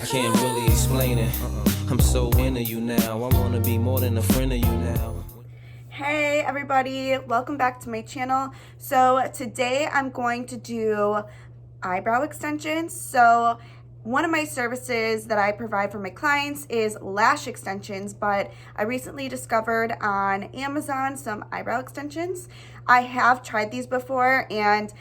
can't really explain it. I'm so into you now. I wanna be more than a friend of you now. Hey everybody, welcome back to my channel. So today I'm going to do eyebrow extensions. So one of my services that I provide for my clients is lash extensions, but I recently discovered on Amazon some eyebrow extensions. I have tried these before and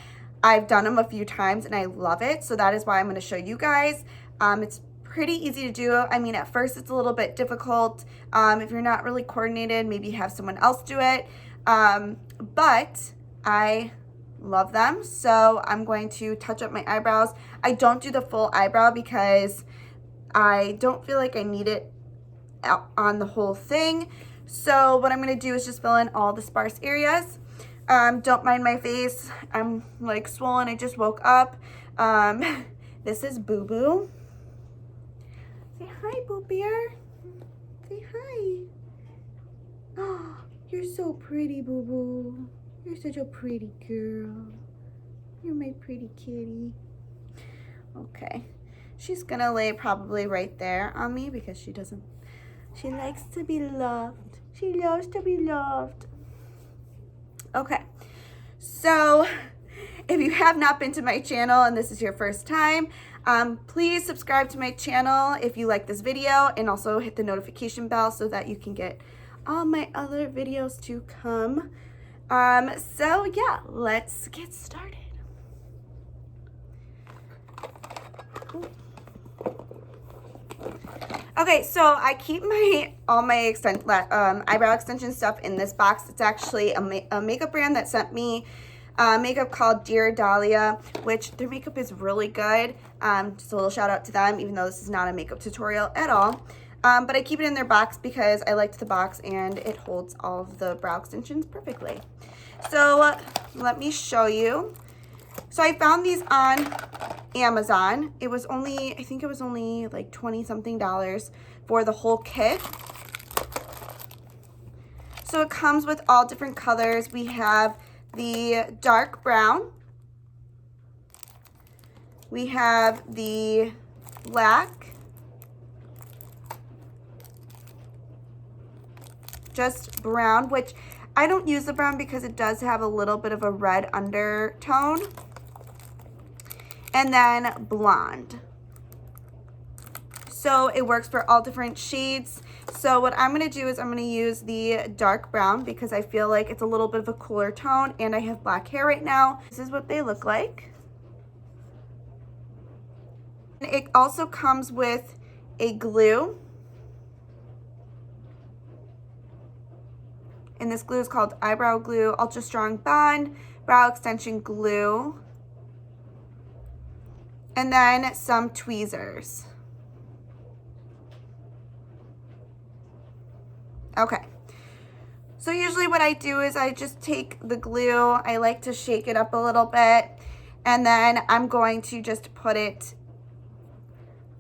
I've done them a few times and I love it. So that is why I'm going to show you guys. It's pretty easy to do. I mean, at first it's a little bit difficult. If you're not really coordinated, maybe have someone else do it. But I love them. So I'm going to touch up my eyebrows. I don't do the full eyebrow because I don't feel like I need it on the whole thing. So what I'm going to do is just fill in all the sparse areas. Don't mind my face. I'm like swollen. I just woke up. This is Boo Boo. Say hi, Boo Bear. Say hi. Oh, you're so pretty, Boo Boo. You're such a pretty girl. You're my pretty kitty. Okay. She's gonna lay probably right there on me because she likes to be loved. She loves to be loved. Okay, so if you have not been to my channel and this is your first time, please subscribe to my channel if you like this video, and also hit the notification bell so that you can get all my other videos to come. So yeah, let's get started. Okay, so I keep all my eyebrow extension stuff in this box. It's actually a makeup brand that sent me makeup called Dear Dahlia, which their makeup is really good. Just a little shout out to them, even though this is not a makeup tutorial at all. But I keep it in their box because I liked the box and it holds all of the brow extensions perfectly. So let me show you. So I found these on Amazon. It was only, I think it was only like 20 something dollars for the whole kit. So it comes with all different colors. We have the dark brown. We have the black. Just brown, which I don't use the brown because it does have a little bit of a red undertone. And then blonde. So it works for all different shades. So what I'm gonna do is I'm gonna use the dark brown because I feel like it's a little bit of a cooler tone and I have black hair right now. This is what they look like. It also comes with a glue. And this glue is called Eyebrow Glue Ultra Strong Bond Brow Extension Glue. And then some tweezers. Okay. So usually what I do is I just take the glue, I like to shake it up a little bit, and then I'm going to just put it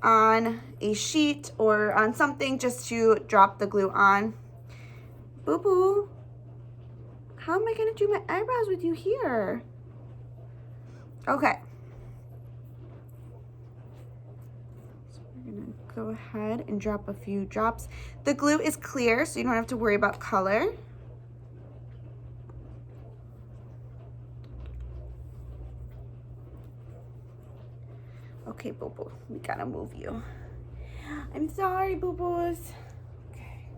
on a sheet or on something just to drop the glue on. Boo Boo, how am I gonna do my eyebrows with you here? Okay. Go ahead and drop a few drops. The glue is clear, so you don't have to worry about color. Okay, Boo Boo, we gotta move you. I'm sorry, Boo Boos. Okay.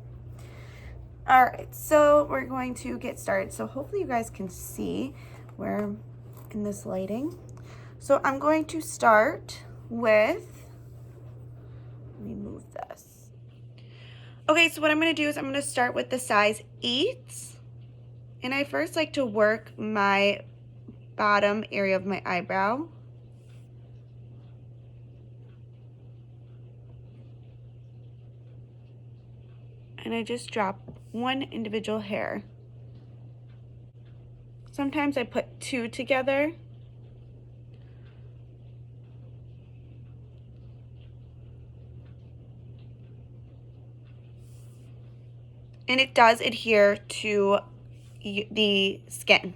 All right, so we're going to get started. So hopefully you guys can see where in this lighting. So I'm going to start with, let me move this. Okay, so what I'm gonna do is I'm gonna start with the size 8. And I first like to work my bottom area of my eyebrow. And I just drop one individual hair. Sometimes I put 2 together. And it does adhere to the skin.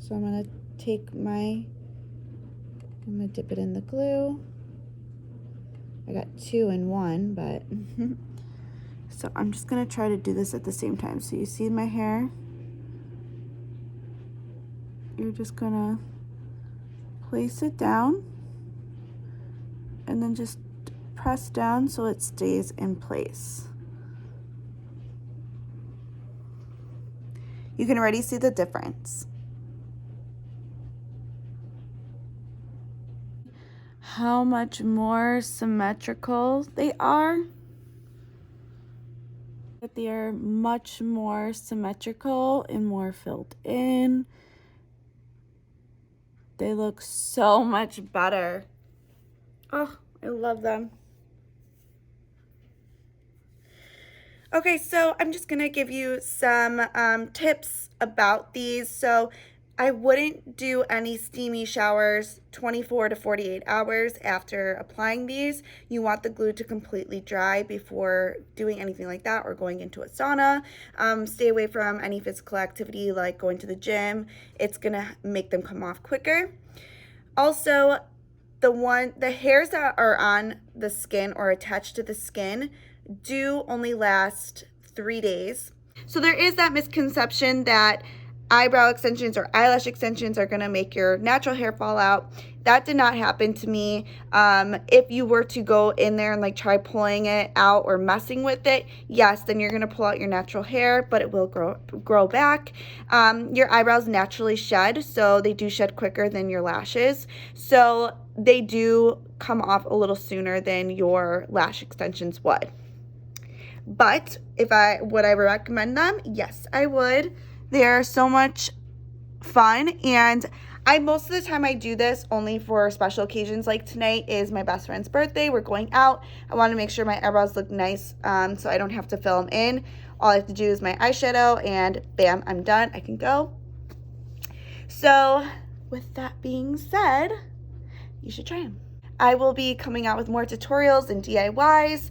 So I'm gonna dip it in the glue. I got 2 in 1, but so I'm just gonna try to do this at the same time. So you see my hair? You're just gonna place it down and then just press down so it stays in place. You can already see the difference. How much more symmetrical they are. They are much more symmetrical and more filled in. They look so much better. Oh, I love them. Okay, so I'm just gonna give you some tips about these. So I wouldn't do any steamy showers 24 to 48 hours after applying these. You want the glue to completely dry before doing anything like that or going into a sauna. Stay away from any physical activity like going to the gym. It's gonna make them come off quicker. Also, the hairs that are on the skin or attached to the skin do only last 3 days. So there is that misconception that eyebrow extensions or eyelash extensions are gonna make your natural hair fall out. That did not happen to me. If you were to go in there and like try pulling it out or messing with it, yes, then you're gonna pull out your natural hair, but it will grow back. Your eyebrows naturally shed, so they do shed quicker than your lashes. So they do come off a little sooner than your lash extensions would. But would I recommend them? Yes, I would. They're so much fun, and most of the time I do this only for special occasions. Like tonight is my best friend's birthday. We're going out. I want to make sure my eyebrows look nice, so I don't have to fill them in. All I have to do is my eyeshadow, and bam, I'm done. I can go. So with that being said, you should try them. I will be coming out with more tutorials and DIYs,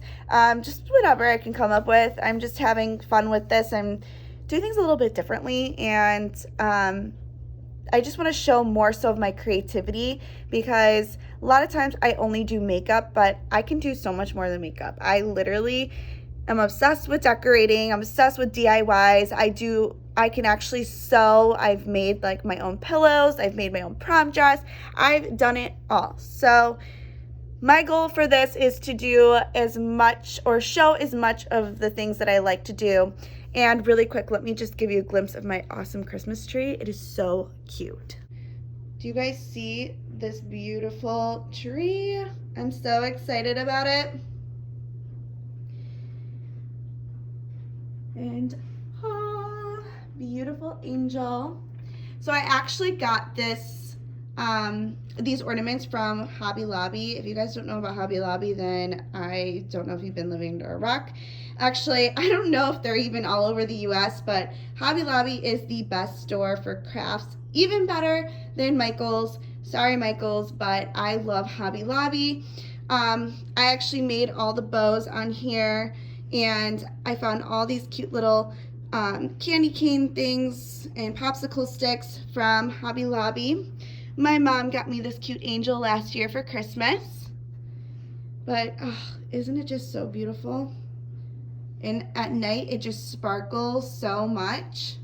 just whatever I can come up with. I'm just having fun with this. I'm doing things a little bit differently, and I just want to show more so of my creativity, because a lot of times I only do makeup, but I can do so much more than makeup. I literally am obsessed with decorating. I'm obsessed with DIYs. I can actually sew. I've made like my own pillows. I've made my own prom dress. I've done it all. So my goal for this is to do as much or show as much of the things that I like to do. And really quick, let me just give you a glimpse of my awesome Christmas tree. It is so cute. Do you guys see this beautiful tree? I'm so excited about it. And beautiful angel. So I actually got these ornaments from Hobby Lobby. If you guys don't know about Hobby Lobby, then I don't know if you've been living under a rock. Actually, I don't know if they're even all over the US, but Hobby Lobby is the best store for crafts, even better than Michael's. Sorry, Michael's, but I love Hobby Lobby. I actually made all the bows on here, and I found all these cute little candy cane things and popsicle sticks from Hobby Lobby. My mom got me this cute angel last year for Christmas. But isn't it just so beautiful? And at night it just sparkles so much.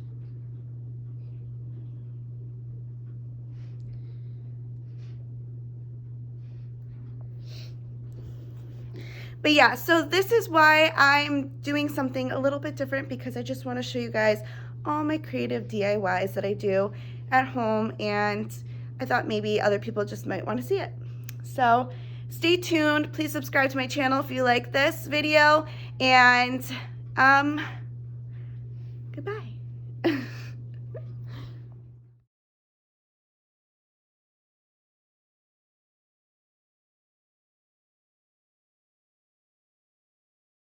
But yeah, so this is why I'm doing something a little bit different, because I just want to show you guys all my creative DIYs that I do at home, and I thought maybe other people just might want to see it. So stay tuned. Please subscribe to my channel if you like this video, and